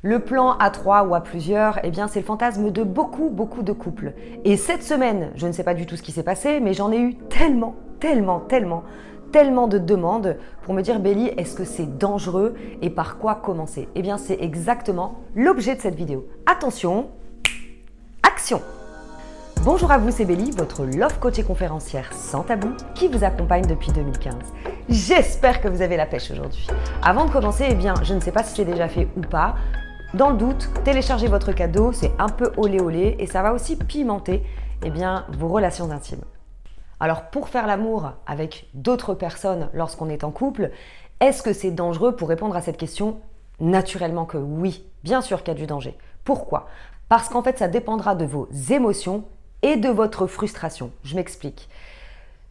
Le plan à trois ou à plusieurs, eh bien, c'est le fantasme de beaucoup de couples. Et cette semaine, je ne sais pas du tout ce qui s'est passé, mais j'en ai eu tellement de demandes pour me dire Bélie, est-ce que c'est dangereux et par quoi commencer? Eh bien, c'est exactement l'objet de cette vidéo. Attention, action! Bonjour à vous, c'est Bélie, votre love coach et conférencière sans tabou qui vous accompagne depuis 2015. J'espère que vous avez la pêche aujourd'hui. Avant de commencer, eh bien, je ne sais pas si c'est déjà fait ou pas. Dans le doute, téléchargez votre cadeau, c'est un peu olé olé et ça va aussi pimenter vos relations intimes. Alors pour faire l'amour avec d'autres personnes lorsqu'on est en couple, est-ce que c'est dangereux? Pour répondre à cette question, naturellement que oui, bien sûr qu'il y a du danger. Pourquoi? Parce qu'en fait ça dépendra de vos émotions et de votre frustration. Je m'explique.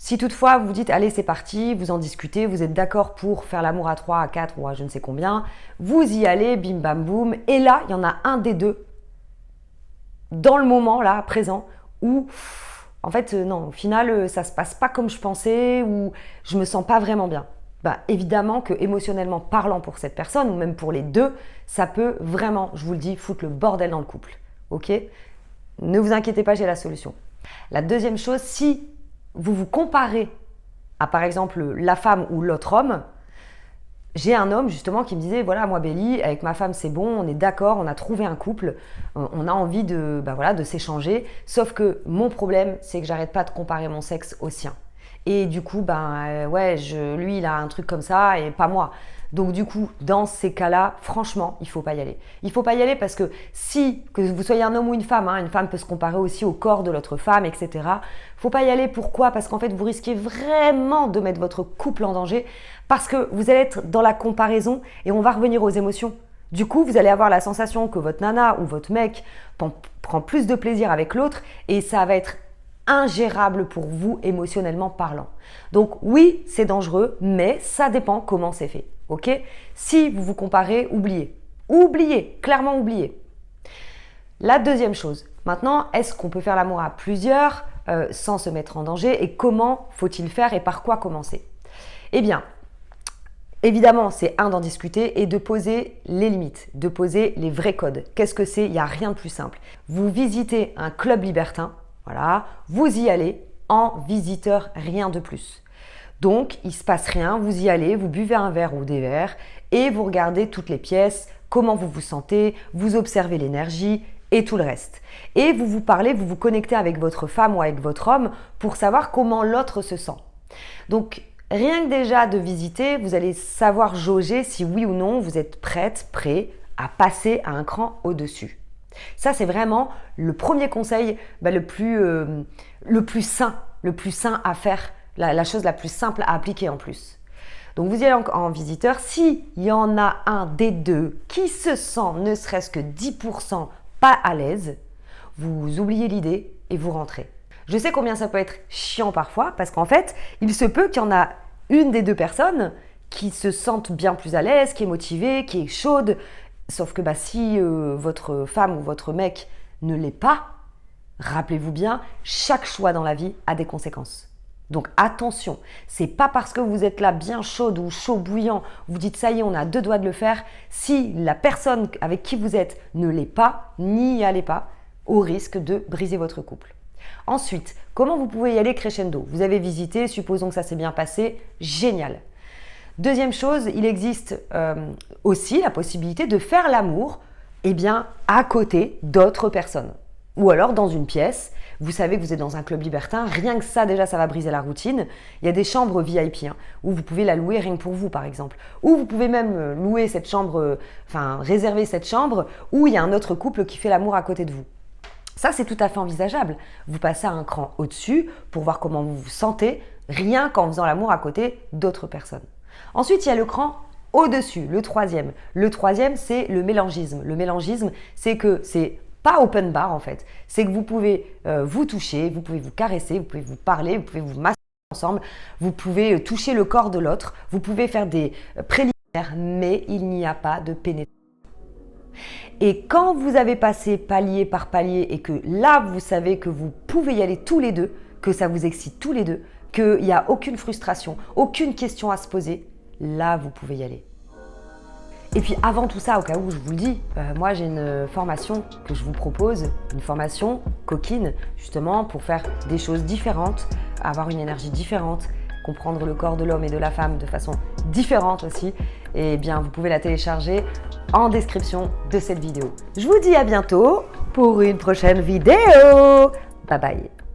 Si toutefois vous dites allez c'est parti, vous en discutez, vous êtes d'accord pour faire l'amour à 3, à 4 ou à je ne sais combien, vous y allez, bim bam boum, et là il y en a un des deux, dans le moment là, présent, où en fait non, au final ça se passe pas comme je pensais, ou je me sens pas vraiment bien. Bah, évidemment que émotionnellement parlant pour cette personne, ou même pour les deux, ça peut vraiment, je vous le dis, foutre le bordel dans le couple. Ok? Ne vous inquiétez pas, j'ai la solution. La deuxième chose, si vous vous comparez à par exemple la femme ou l'autre homme, j'ai un homme justement qui me disait voilà moi Bélie, avec ma femme c'est bon, on est d'accord, on a trouvé un couple, on a envie de s'échanger, sauf que mon problème c'est que j'arrête pas de comparer mon sexe au sien. Et du coup lui il a un truc comme ça et pas moi. Donc du coup, dans ces cas-là, franchement, il faut pas y aller. Il faut pas y aller parce que que vous soyez un homme ou une femme peut se comparer aussi au corps de l'autre femme, etc. Faut pas y aller. Pourquoi? Parce qu'en fait, vous risquez vraiment de mettre votre couple en danger parce que vous allez être dans la comparaison et on va revenir aux émotions. Du coup, vous allez avoir la sensation que votre nana ou votre mec prend plus de plaisir avec l'autre et ça va être ingérable pour vous émotionnellement parlant. Donc oui, c'est dangereux, mais ça dépend comment c'est fait. Ok? Si vous vous comparez, oubliez, clairement oubliez. La deuxième chose, maintenant, est-ce qu'on peut faire l'amour à plusieurs sans se mettre en danger et comment faut-il faire et par quoi commencer? Eh bien, évidemment, c'est d'en discuter et de poser les limites, de poser les vrais codes. Qu'est-ce que c'est? Il n'y a rien de plus simple. Vous visitez un club libertin, voilà, vous y allez en visiteur, rien de plus. Donc, il ne se passe rien, vous y allez, vous buvez un verre ou des verres et vous regardez toutes les pièces, comment vous vous sentez, vous observez l'énergie et tout le reste. Et vous vous parlez, vous vous connectez avec votre femme ou avec votre homme pour savoir comment l'autre se sent. Donc, rien que déjà de visiter, vous allez savoir jauger si oui ou non vous êtes prêt à passer à un cran au-dessus. Ça, c'est vraiment le premier conseil le plus sain à faire, la chose la plus simple à appliquer en plus. Donc, vous y allez en visiteur. S'il y en a un des deux qui se sent ne serait-ce que 10% pas à l'aise, vous oubliez l'idée et vous rentrez. Je sais combien ça peut être chiant parfois parce qu'en fait, il se peut qu'il y en a une des deux personnes qui se sente bien plus à l'aise, qui est motivée, qui est chaude. Sauf que si votre femme ou votre mec ne l'est pas, rappelez-vous bien, chaque choix dans la vie a des conséquences. Donc attention, c'est pas parce que vous êtes là bien chaude ou chaud bouillant, vous dites ça y est, on a deux doigts de le faire, si la personne avec qui vous êtes ne l'est pas, n'y allez pas, au risque de briser votre couple. Ensuite, comment vous pouvez y aller crescendo? Vous avez visité, supposons que ça s'est bien passé, génial. Deuxième chose, il existe aussi la possibilité de faire l'amour à côté d'autres personnes. Ou alors dans une pièce, vous savez que vous êtes dans un club libertin, rien que ça déjà ça va briser la routine. Il y a des chambres VIP où vous pouvez la louer rien que pour vous par exemple. Ou vous pouvez même louer cette chambre, réserver cette chambre où il y a un autre couple qui fait l'amour à côté de vous. Ça, c'est tout à fait envisageable. Vous passez à un cran au-dessus pour voir comment vous vous sentez, rien qu'en faisant l'amour à côté d'autres personnes. Ensuite, il y a le cran au-dessus, le troisième. Le troisième, c'est le mélangisme. Le mélangisme, c'est que c'est pas open bar en fait. C'est que vous pouvez vous toucher, vous pouvez vous caresser, vous pouvez vous parler, vous pouvez vous masser ensemble, vous pouvez toucher le corps de l'autre, vous pouvez faire des préliminaires, mais il n'y a pas de pénétration. Et quand vous avez passé palier par palier et que là, vous savez que vous pouvez y aller tous les deux, que ça vous excite tous les deux, qu'il n'y a aucune frustration, aucune question à se poser, là, vous pouvez y aller. Et puis avant tout ça, au cas où je vous le dis, moi j'ai une formation que je vous propose, une formation coquine, justement pour faire des choses différentes, avoir une énergie différente, comprendre le corps de l'homme et de la femme de façon différente aussi. Et bien vous pouvez la télécharger en description de cette vidéo. Je vous dis à bientôt pour une prochaine vidéo. Bye bye.